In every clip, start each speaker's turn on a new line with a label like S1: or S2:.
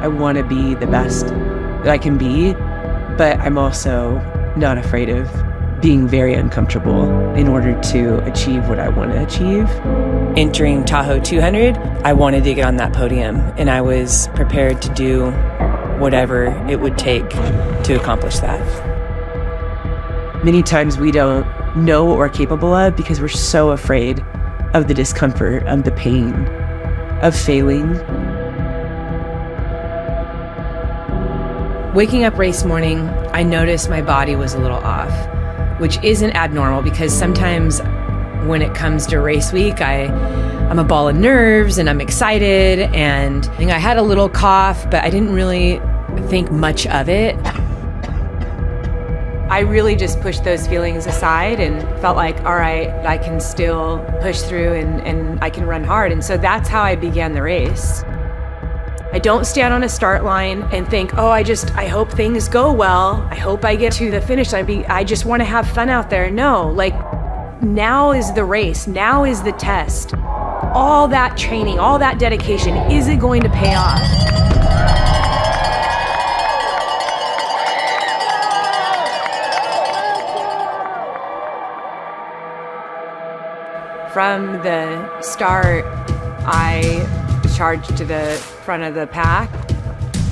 S1: I want to be the best that I can be, but I'm also not afraid of being very uncomfortable in order to achieve what I want to achieve. Entering Tahoe 200, I wanted to get on that podium, and I was prepared to do whatever it would take to accomplish that. Many times we don't know what we're capable of because we're so afraid of the discomfort, of the pain, of failing. Waking up race morning, I noticed my body was a little off, which isn't abnormal because sometimes when it comes to race week, I'm a ball of nerves and I'm excited, and I had a little cough, but I didn't really think much of it. I really just pushed those feelings aside and felt like, all right, I can still push through and I can run hard. And so that's how I began the race. I don't stand on a start line and think, oh, I hope things go well. I hope I get to the finish line. I just want to have fun out there. No, like, now is the race. Now is the test. All that training, all that dedication, is it going to pay off? From the start, I charged to the front of the pack,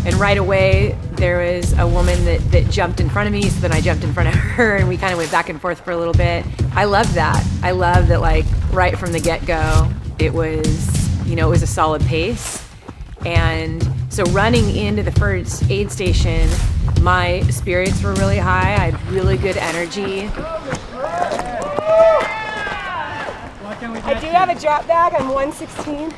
S1: and right away there was a woman that jumped in front of me, so then I jumped in front of her, and we kind of went back and forth for a little bit. I love that. I love that, like, right from the get-go, it was, it was a solid pace. And so running into the first aid station, my spirits were really high. I had really good energy. I do have a drop bag. I'm 116.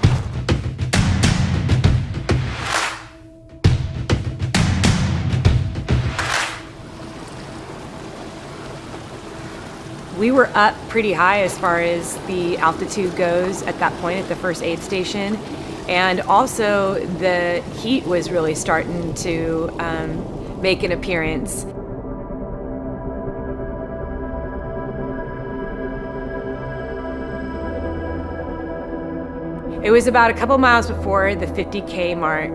S1: We were up pretty high as far as the altitude goes at that point at the first aid station. And also the heat was really starting to make an appearance. It was about a couple miles before the 50K mark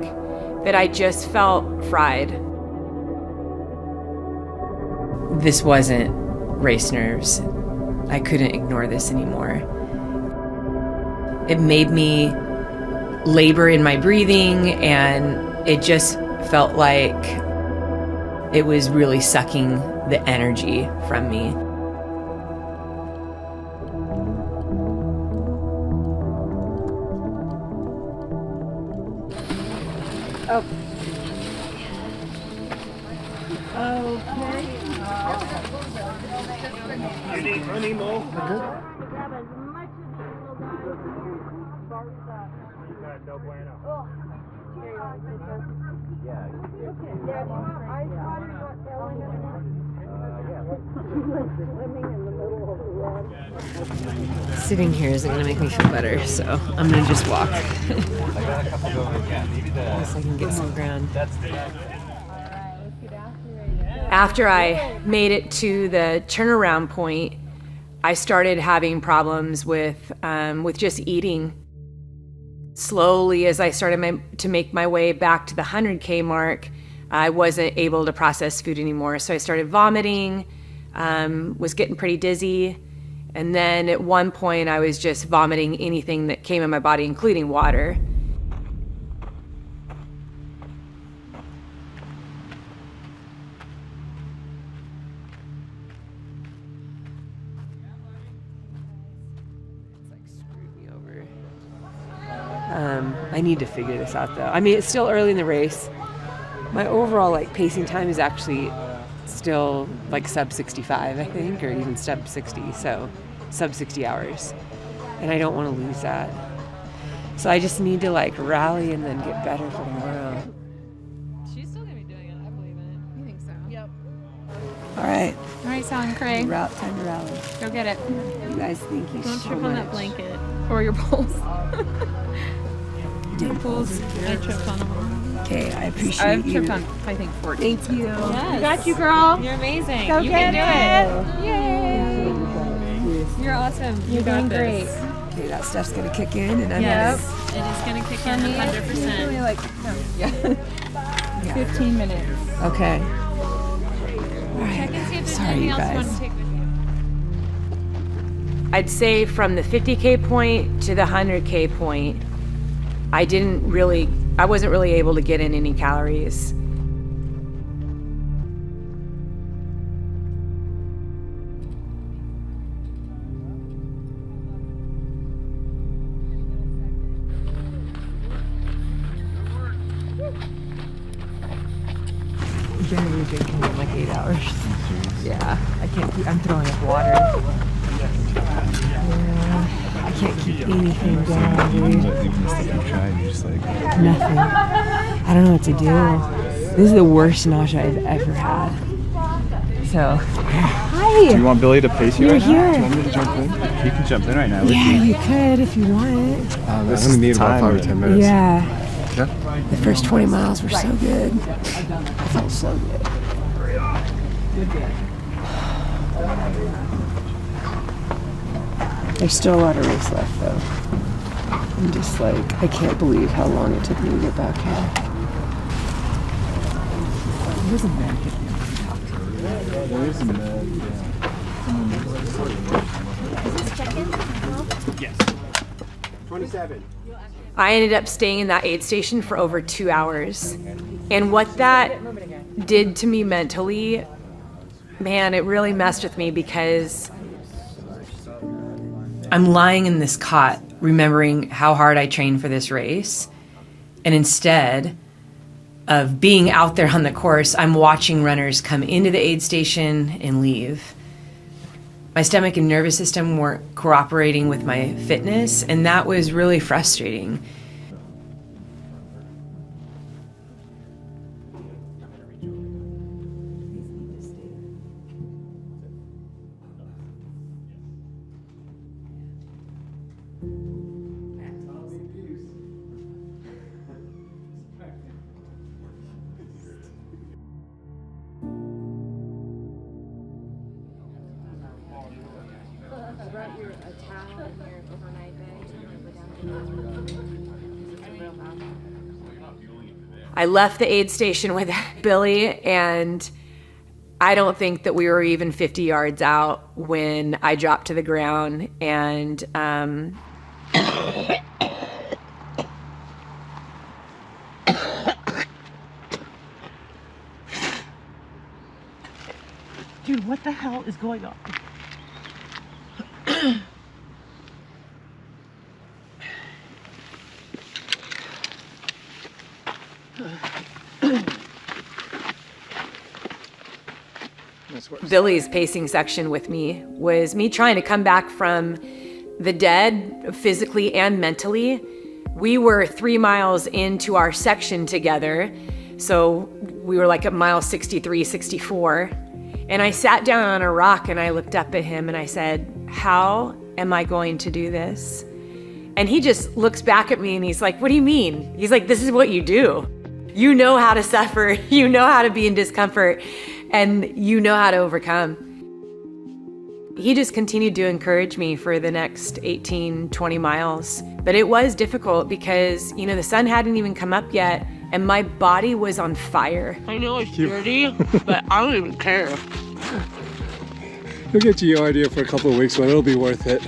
S1: that I just felt fried. This wasn't race nerves. I couldn't ignore this anymore. It made me labor in my breathing, and it just felt like it was really sucking the energy from me. Oh. Okay.
S2: You need honey more?
S1: Sitting here isn't going to make me feel better, so I'm going to just walk. So I can get some ground. After I made it to the turnaround point, I started having problems with just eating. Slowly, as I started to make my way back to the 100K mark, I wasn't able to process food anymore. So I started vomiting, was getting pretty dizzy. And then at one point, I was just vomiting anything that came in my body, including water. I need to figure this out, though. I mean, it's still early in the race. My overall pacing time is actually still sub 65, I think, or even sub 60, so sub 60 hours. And I don't want to lose that. So I just need to rally and then get better for tomorrow.
S3: She's still going to be doing it, I believe in it. You think so? Yep.
S1: All right.
S3: All right, Sal and McRae.
S1: Time to rally.
S3: Go get it.
S1: You guys, thank you so much.
S3: Don't trip on that blanket. Or your poles. Your poles. I tripped on them.
S1: Okay, I appreciate
S3: I've
S1: you.
S3: tripped on, I think, 14.
S1: Thank you.
S3: Yes.
S4: Got you, girl.
S3: You're amazing.
S4: Go
S3: you
S4: get
S3: can do
S4: it.
S3: it. Yay. You're awesome.
S4: You're
S3: got
S4: doing great.
S3: this.
S1: Okay, that stuff's gonna kick in, and I'm
S3: Yes, it is going to kick in 100%.
S4: Really
S3: 15 minutes.
S1: Okay. All
S3: Check
S1: right.
S3: and see if there's
S1: Sorry,
S3: anything
S1: you
S3: else you want
S1: guys.
S3: to take with you.
S1: I'd say from the 50K point to the 100K point, I wasn't really able to get in any calories. Generally drinking in like 8 hours. Yeah, I can't keep, I'm throwing up water. Yeah, I can't keep anything down, dude. Nothing. I don't know what to do. This is the worst nausea I've ever had. So, hi.
S2: Do you want Billy to pace you
S1: You're
S2: right
S1: here.
S2: now? Do you want me to jump in? He can jump in right now.
S1: Yeah, you could if you want.
S2: This is need about 5 or 10 minutes.
S1: Yeah.
S2: Yeah.
S1: The first 20 miles were so good. I felt so good. There's still a lot of race left though. I'm just like, I can't believe how long it took me to get back here. There's a man here.
S2: There is a med.
S4: Yes. 27.
S1: I ended up staying in that aid station for over 2 hours. And what that did to me mentally, man, it really messed with me because I'm lying in this cot, remembering how hard I trained for this race. And instead of being out there on the course, I'm watching runners come into the aid station and leave. My stomach and nervous system weren't cooperating with my fitness, and that was really frustrating. I left the aid station with Billy, and I don't think that we were even 50 yards out when I dropped to the ground, and
S5: Dude, what the hell is going on?
S1: Billy's pacing section with me was me trying to come back from the dead physically and mentally. We were 3 miles into our section together, so we were like at mile 63, 64. And I sat down on a rock and I looked up at him and I said, how am I going to do this? And he just looks back at me and he's like, what do you mean? He's like, this is what you do. You know how to suffer, you know how to be in discomfort, and you know how to overcome. He just continued to encourage me for the next 18, 20 miles. But it was difficult because, you know, the sun hadn't even come up yet and my body was on fire.
S5: I know it's dirty, but I don't even care.
S2: You'll get your idea for a couple of weeks, but it'll be worth it.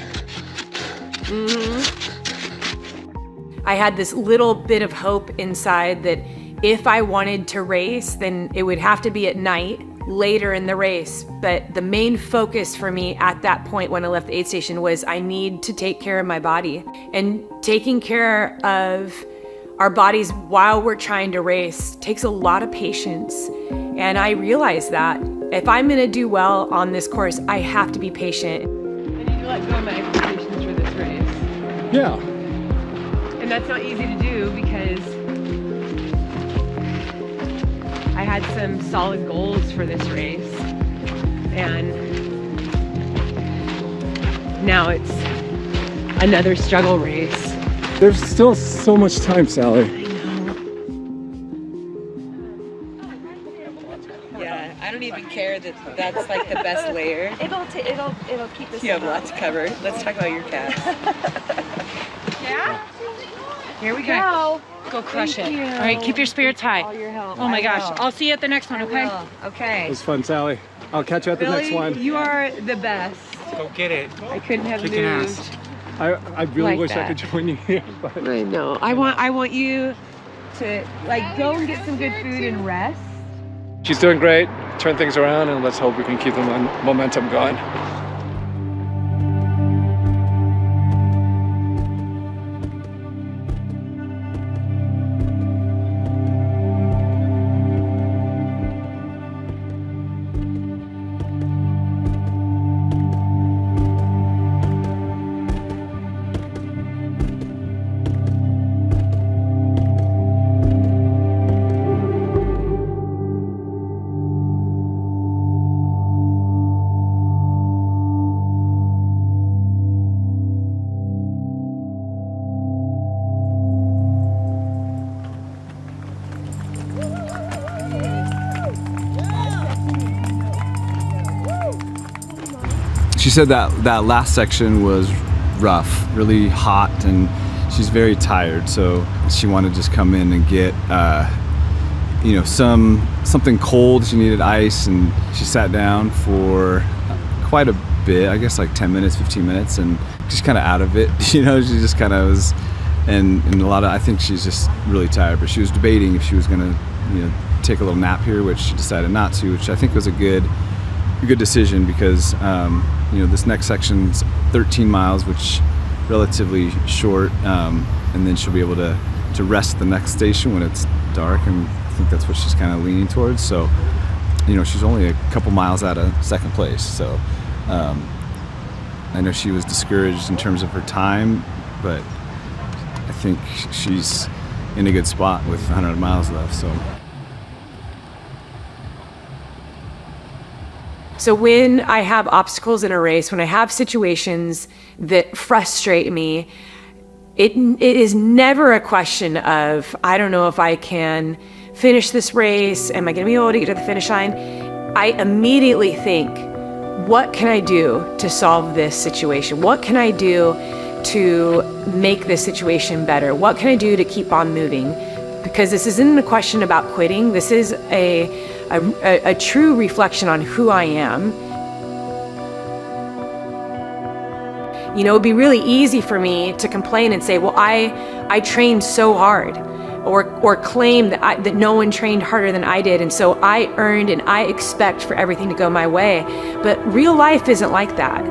S1: I had this little bit of hope inside that if I wanted to race, then it would have to be at night, later in the race. But the main focus for me at that point when I left the aid station was I need to take care of my body. And taking care of our bodies while we're trying to race takes a lot of patience. And I realized that if I'm gonna do well on this course, I have to be patient. I need to let go of my expectations for this race.
S2: Yeah.
S1: And that's not easy to do because I had some solid goals for this race, and now it's another struggle race.
S2: There's still so much time, Sally.
S1: Yeah, I don't even care that that's like the best layer.
S3: It'll keep this.
S1: You have a lot to cover. Let's talk about your cat.
S3: Yeah.
S5: Here we go. Go crush it. All right, keep your spirits high.
S3: All your help.
S5: Oh my gosh. I'll see you at the next one, okay?
S3: Okay.
S2: It was fun, Sally. I'll catch you at the next one.
S3: You are the best.
S4: Go get it.
S3: I couldn't have
S4: Kicking
S3: moved.
S4: ass.
S2: I really
S3: Like
S2: wish I
S3: that.
S2: could join you here, but
S3: I know. I want you to like go and get some good food and rest.
S2: she's doing great. Turn things around, and let's hope we can keep the momentum going.
S6: She said that last section was rough, really hot, and she's very tired. So she wanted to just come in and get, something cold. She needed ice, and she sat down for quite a bit. I guess like 10 minutes, 15 minutes, and just kind of out of it. She just kind of was, and I think she's just really tired. But she was debating if she was gonna, take a little nap here, which she decided not to, which I think was a good decision because this next section's 13 miles, which relatively short, and then she'll be able to rest at the next station when it's dark, and I think that's what she's kind of leaning towards. So she's only a couple miles out of second place, so I know she was discouraged in terms of her time, but I think she's in a good spot with 100 miles left.
S1: So when I have obstacles in a race, when I have situations that frustrate me, it is never a question of, I don't know if I can finish this race, am I gonna be able to get to the finish line? I immediately think, what can I do to solve this situation? What can I do to make this situation better? What can I do to keep on moving? Because this isn't a question about quitting. This is a true reflection on who I am. It'd be really easy for me to complain and say, well, I trained so hard, or claim that no one trained harder than I did, and so I earned and I expect for everything to go my way. But real life isn't like that.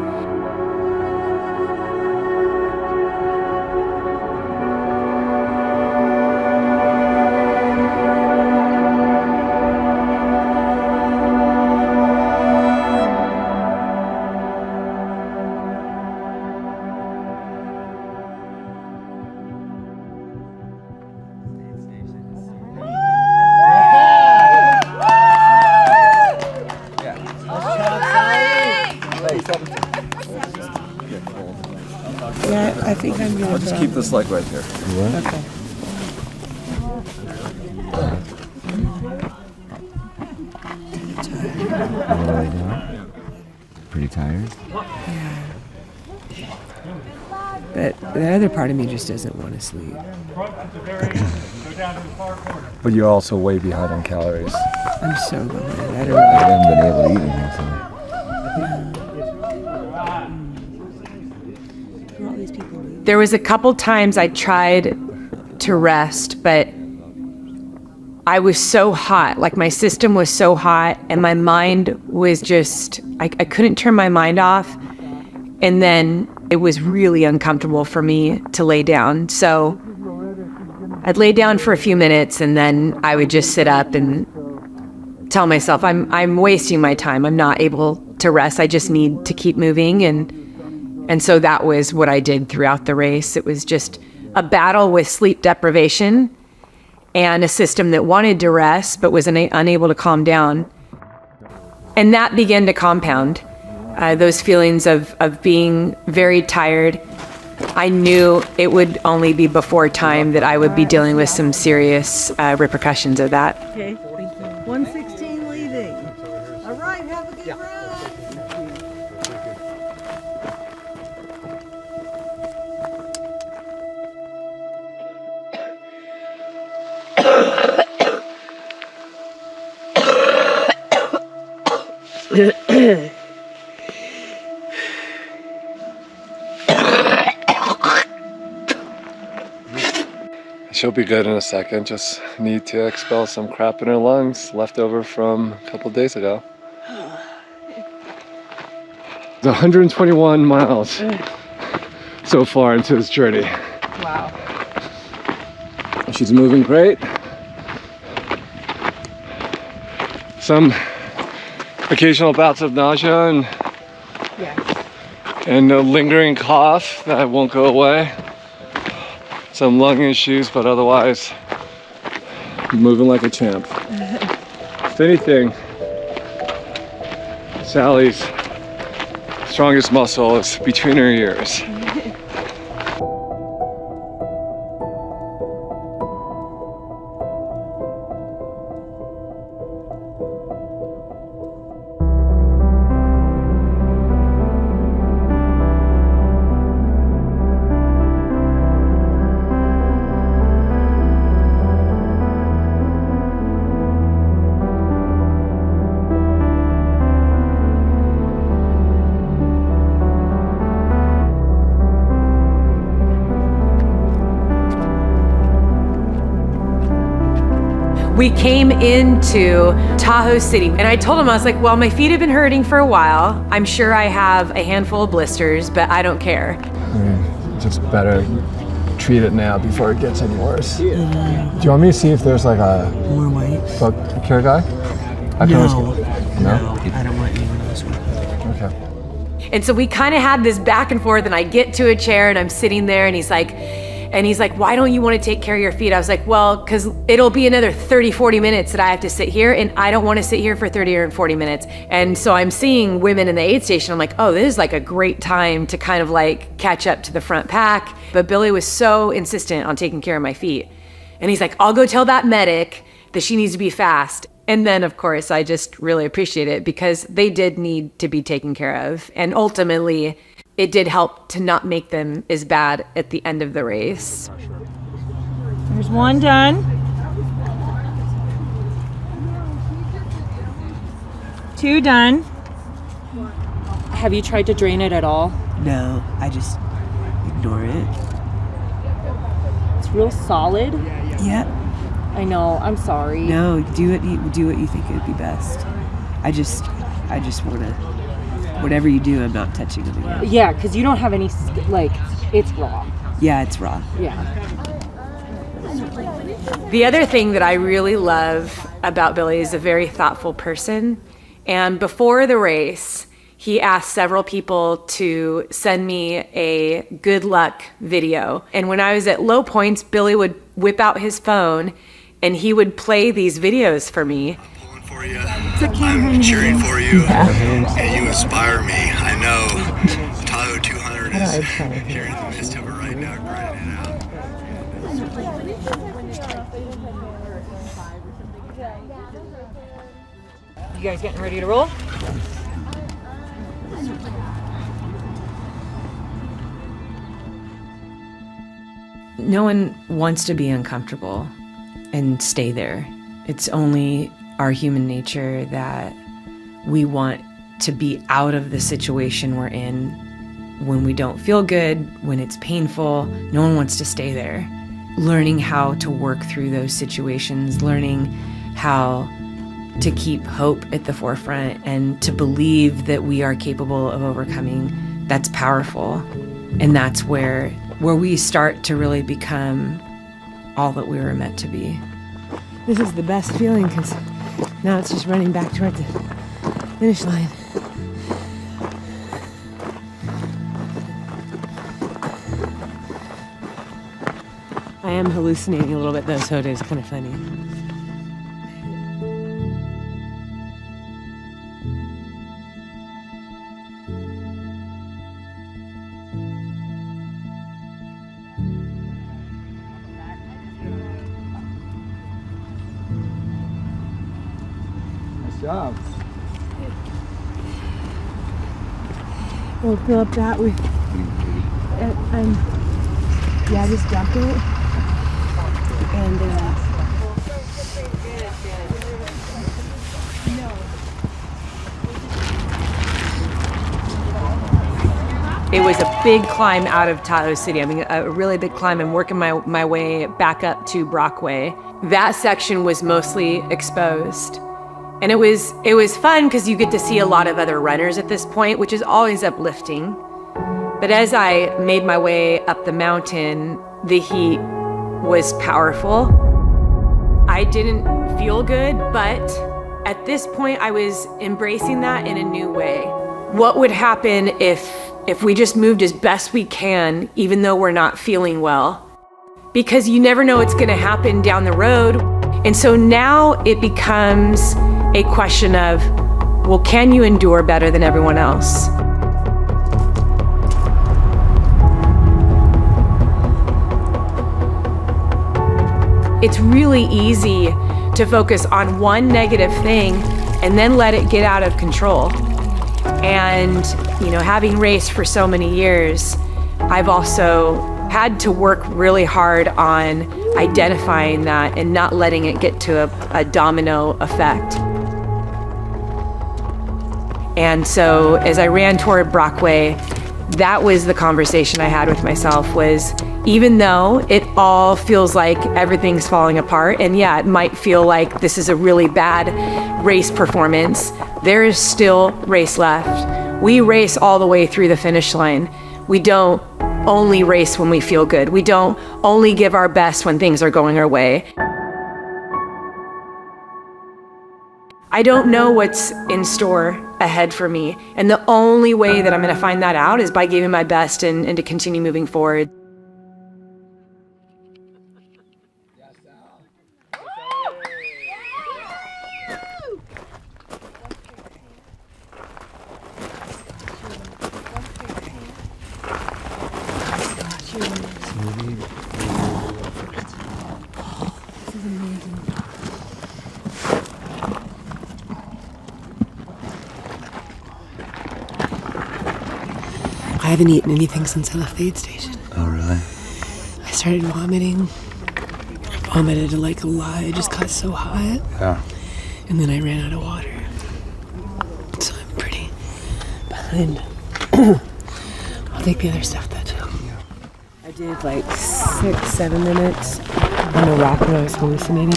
S7: Yeah, I think I'm gonna.
S6: I'll just keep this leg right there.
S7: Okay.
S8: Pretty tired?
S7: Yeah. But the other part of me just doesn't want to sleep.
S2: But you're also way behind on calories.
S7: I'm so behind. I don't
S8: I
S7: know.
S8: haven't been able to eat anything, so.
S1: There was a couple times I tried to rest, but I was so hot, like my system was so hot, and my mind was just, I couldn't turn my mind off. And then it was really uncomfortable for me to lay down. So I'd lay down for a few minutes, and then I would just sit up and tell myself, I'm wasting my time. I'm not able to rest. I just need to keep moving. And so that was what I did throughout the race. It was just a battle with sleep deprivation and a system that wanted to rest but was unable to calm down. And that began to compound. Those feelings of being very tired. I knew it would only be before time that I would be dealing with some serious repercussions of that.
S5: Okay, thank you. 116 leaving. All right, have a good ride.
S2: She'll be good in a second. Just need to expel some crap in her lungs left over from a couple days ago. It's 121 miles so far into this journey.
S3: Wow.
S2: She's moving great. Some occasional bouts of nausea and a lingering cough that won't go away. Some lung issues, but otherwise moving like a champ. If anything, Sally's strongest muscle is between her ears.
S3: We came into Tahoe City and I told him, I was like, well, my feet have been hurting for a while. I'm sure I have a handful of blisters, but I don't care.
S2: Just better treat it now before it gets any worse. Do you want me to see if there's like a
S7: More white?
S2: foot care guy?
S7: No.
S2: No?
S7: I don't want anyone else with me.
S2: Okay.
S3: And so we kind of had this back and forth, and I get to a chair and I'm sitting there and he's like, why don't you want to take care of your feet? I was like, well, because it'll be another 30, 40 minutes that I have to sit here, and I don't want to sit here for 30 or 40 minutes. And so I'm seeing women in the aid station. I'm like, oh, this is like a great time to kind of like catch up to the front pack. But Billy was so insistent on taking care of my feet. And he's like, I'll go tell that medic that she needs to be fast. And then, of course, I just really appreciate it because they did need to be taken care of. And ultimately, it did help to not make them as bad at the end of the race.
S5: There's one done. 2 done.
S9: Have you tried to drain it at all?
S7: No, I just ignore it.
S9: It's real solid.
S7: Yeah.
S9: I know, I'm sorry.
S7: No, do what you think would be best. I just want to. Whatever you do, I'm not touching them again.
S9: Yeah, because you don't have any, like, it's raw.
S7: Yeah, it's raw.
S9: Yeah.
S3: The other thing that I really love about Billy is a very thoughtful person. And before the race, he asked several people to send me a good luck video. And when I was at low points, Billy would whip out his phone and he would play these videos for me.
S10: For you. I'm cheering for you, and you inspire me. I know Tahoe 200 is here in the midst of it right now, grinding it out.
S9: You guys getting ready to roll?
S1: No one wants to be uncomfortable and stay there. It's only our human nature that we want to be out of the situation we're in when we don't feel good, when it's painful. No one wants to stay there. Learning how to work through those situations, learning how to keep hope at the forefront and to believe that we are capable of overcoming, that's powerful. And that's where we start to really become all that we were meant to be.
S7: This is the best feeling because now it's just running back toward the finish line. I am hallucinating a little bit though, so it is kind of funny.
S2: Job.
S7: We'll fill up that with, yeah, just dump it. And,
S3: It was a big climb out of Tahoe City. I mean, a really big climb. I'm working my way back up to Brockway. That section was mostly exposed. And it was fun because you get to see a lot of other runners at this point, which is always uplifting. But as I made my way up the mountain, the heat was powerful. I didn't feel good, but at this point I was embracing that in a new way. What would happen if we just moved as best we can, even though we're not feeling well? Because you never know what's gonna happen down the road. And so now it becomes a question of, well, can you endure better than everyone else? It's really easy to focus on one negative thing and then let it get out of control. And, you know, having raced for so many years, I've also had to work really hard on identifying that and not letting it get to a domino effect. And so as I ran toward Brockway, that was the conversation I had with myself, was even though it all feels like everything's falling apart, and yeah, it might feel like this is a really bad race performance, there is still race left. We race all the way through the finish line. We don't only race when we feel good. We don't only give our best when things are going our way. I don't know what's in store ahead for me. And the only way that I'm gonna find that out is by giving my best and to continue moving forward.
S11: I haven't eaten anything since I left the aid station.
S8: Oh, really?
S11: I started vomiting. I vomited like a lot. I just got so hot.
S8: Yeah.
S11: And then I ran out of water. So I'm pretty behind. I'll take the other stuff though too.
S7: I did like 6-7 minutes on a rock when I was hallucinating.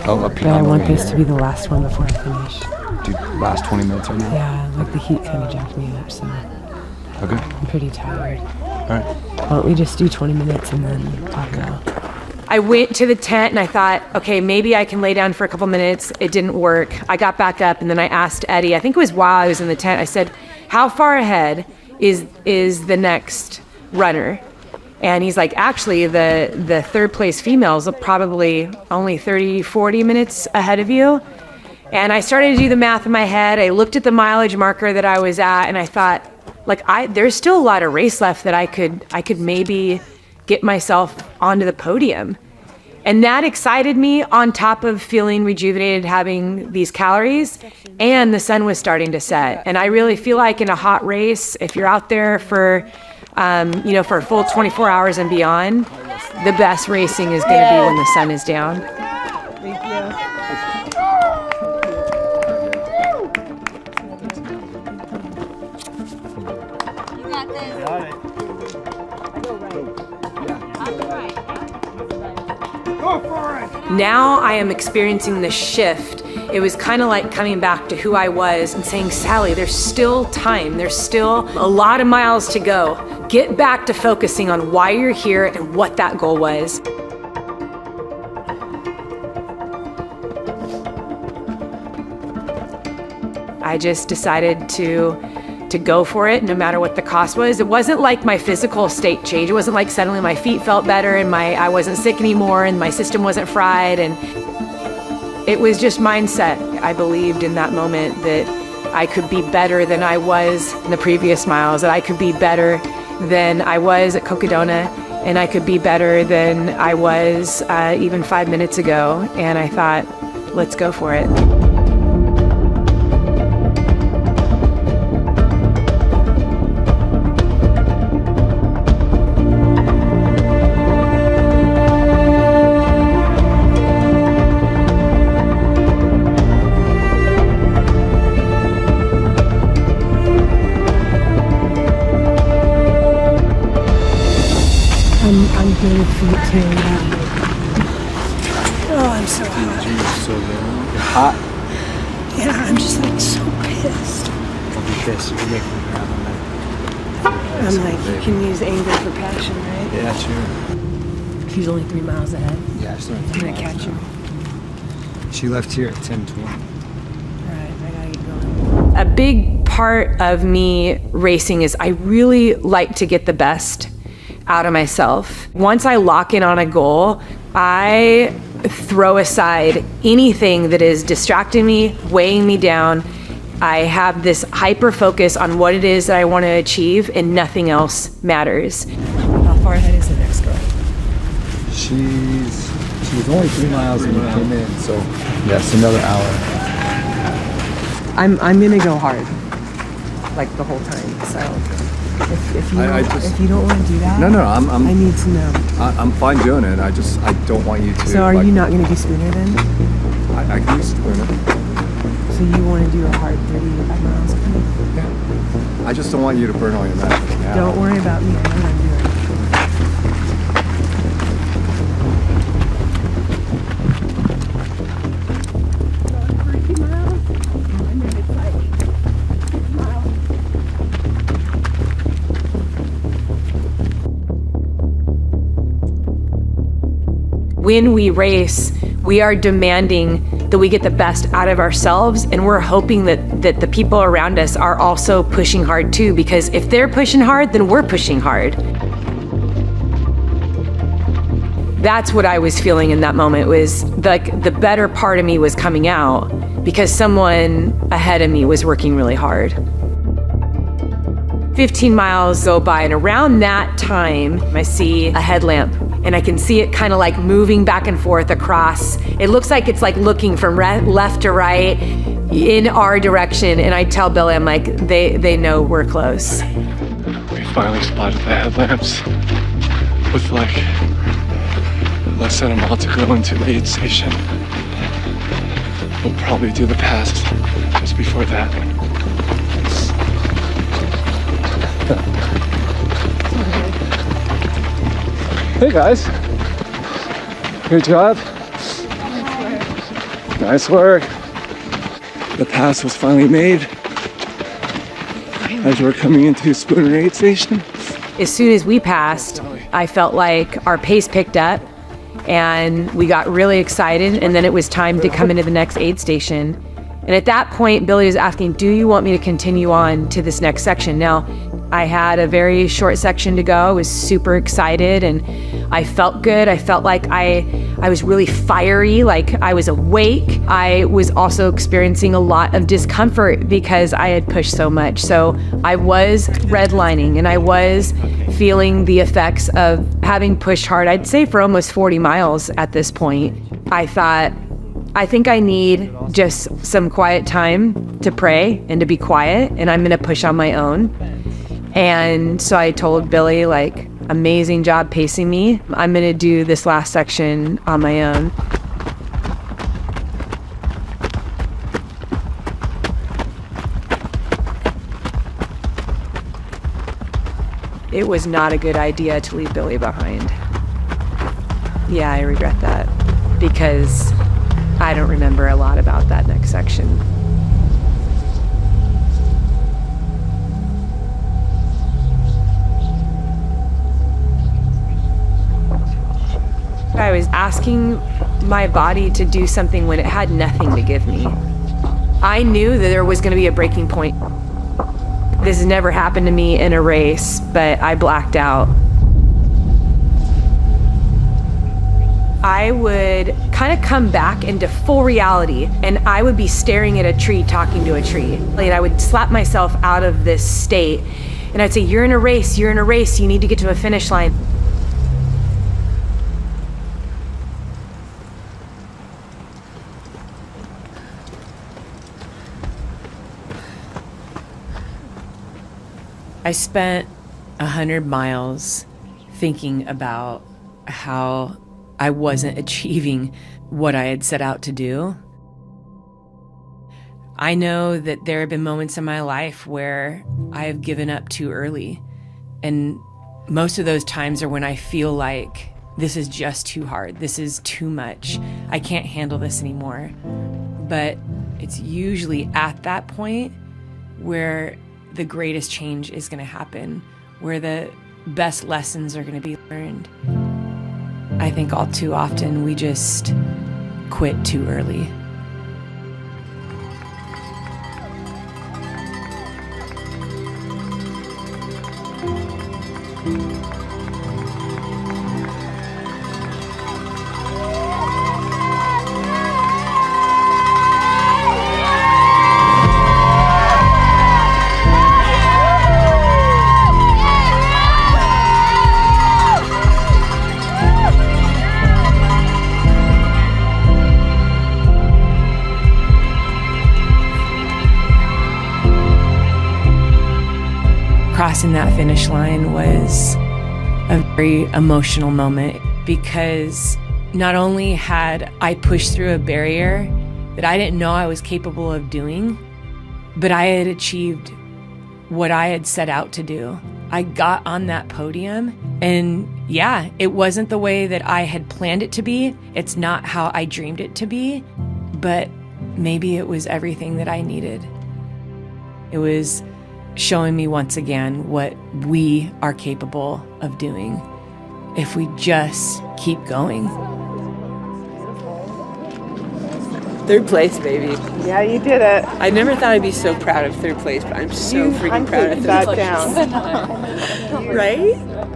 S8: Oh, up
S7: But
S8: here.
S7: I want this to be the last one before I finish.
S8: Dude, last 20 minutes right now?
S7: Yeah, like the heat kind of jacked me up, so
S8: Okay.
S7: I'm pretty tired.
S8: All right.
S7: Why don't we just do 20 minutes and then I'll go.
S3: I went to the tent and I thought, okay, maybe I can lay down for a couple minutes. It didn't work. I got back up and then I asked Eddie, I think it was while I was in the tent, I said, how far ahead is the next runner? And he's like, actually, the third place females are probably only 30-40 minutes ahead of you. And I started to do the math in my head. I looked at the mileage marker that I was at and I thought, like, there's still a lot of race left that I could maybe get myself onto the podium. And that excited me, on top of feeling rejuvenated, having these calories, and the sun was starting to set. And I really feel like in a hot race, if you're out there for, for a full 24 hours and beyond, the best racing is gonna be when the sun is down.
S5: Thank you.
S3: Now I am experiencing the shift. It was kind of like coming back to who I was and saying, Sally, there's still time. There's still a lot of miles to go. Get back to focusing on why you're here and what that goal was. I just decided to go for it no matter what the cost was. It wasn't like my physical state changed. It wasn't like suddenly my feet felt better and I wasn't sick anymore and my system wasn't fried. And it was just mindset. I believed in that moment that I could be better than I was in the previous miles, that I could be better than I was at Cocodona, and I could be better than I was even 5 minutes ago. And I thought, let's go for it.
S11: your feet too. Oh, I'm so hot.
S6: You're hot.
S11: Yeah, I'm just like so pissed.
S6: Don't be pissed. You're making me grab on that.
S11: I'm like, you can use anger for passion, right?
S6: Yeah, sure.
S11: She's only 3 miles ahead.
S6: Yeah, she's only
S11: I'm
S6: 3
S11: gonna
S6: miles
S11: catch
S6: now.
S11: her.
S6: She left here at 10:20.
S11: All right, I gotta get going.
S3: A big part of me racing is I really like to get the best out of myself. Once I lock in on a goal, I throw aside anything that is distracting me, weighing me down. I have this hyper focus on what it is that I want to achieve, and nothing else matters.
S11: How far ahead is the next girl?
S6: She was only 3 miles when we came in, so yes, another hour.
S7: I'm gonna go hard, like the whole time. So if you don't want to do that,
S6: No,
S7: I need to know.
S6: I'm fine doing it. I don't want you to.
S7: So are you not gonna do Spooner then?
S6: I can use Spooner.
S7: So you want to do a hard 35 miles?
S6: Yeah. I just don't want you to burn all your magic now.
S7: Don't worry about me. I know what I'm doing.
S3: When we race, we are demanding that we get the best out of ourselves, and we're hoping that the people around us are also pushing hard too, because if they're pushing hard, then we're pushing hard. That's what I was feeling in that moment, was like the better part of me was coming out because someone ahead of me was working really hard. 15 miles go by, and around that time, I see a headlamp, and I can see it kind of like moving back and forth across. It looks like it's like looking from left to right in our direction, and I tell Billy, I'm like, they know we're close.
S2: We finally spotted the headlamps with like less than a mile to go into the aid station. We'll probably do the pass just before that. Hey guys, good job. Nice work. The pass was finally made as we're coming into Spooner aid station.
S3: As soon as we passed, I felt like our pace picked up and we got really excited, and then it was time to come into the next aid station. And at that point, Billy was asking, do you want me to continue on to this next section? Now, I had a very short section to go. I was super excited and I felt good. I felt like I was really fiery, like I was awake. I was also experiencing a lot of discomfort because I had pushed so much. So I was redlining and I was feeling the effects of having pushed hard, I'd say for almost 40 miles at this point. I thought, I think I need just some quiet time to pray and to be quiet, and I'm gonna push on my own. And so I told Billy, like, amazing job pacing me. I'm gonna do this last section on my own. It was not a good idea to leave Billy behind. Yeah, I regret that because I don't remember a lot about that next section. I was asking my body to do something when it had nothing to give me. I knew that there was going to be a breaking point. This has never happened to me in a race, but I blacked out. I would kind of come back into full reality, and I would be staring at a tree, talking to a tree. And I would slap myself out of this state, and I'd say, you're in a race, you need to get to a finish line. I spent 100 miles thinking about how I wasn't achieving what I had set out to do. I know that there have been moments in my life where I have given up too early. And most of those times are when I feel like this is just too hard. This is too much. I can't handle this anymore. But it's usually at that point where the greatest change is going to happen, where the best lessons are going to be learned. I think all too often we just quit too early. Crossing that finish line was a very emotional moment because not only had I pushed through a barrier that I didn't know I was capable of doing, but I had achieved what I had set out to do. I got on that podium and yeah, it wasn't the way that I had planned it to be. It's not how I dreamed it to be, but maybe it was everything that I needed. It was showing me once again what we are capable of doing if we just keep going.
S7: Third place, baby.
S5: Yeah, you did it.
S7: I never thought I'd be so proud of third place, but I'm so freaking proud of third place.
S5: Down.
S7: Right?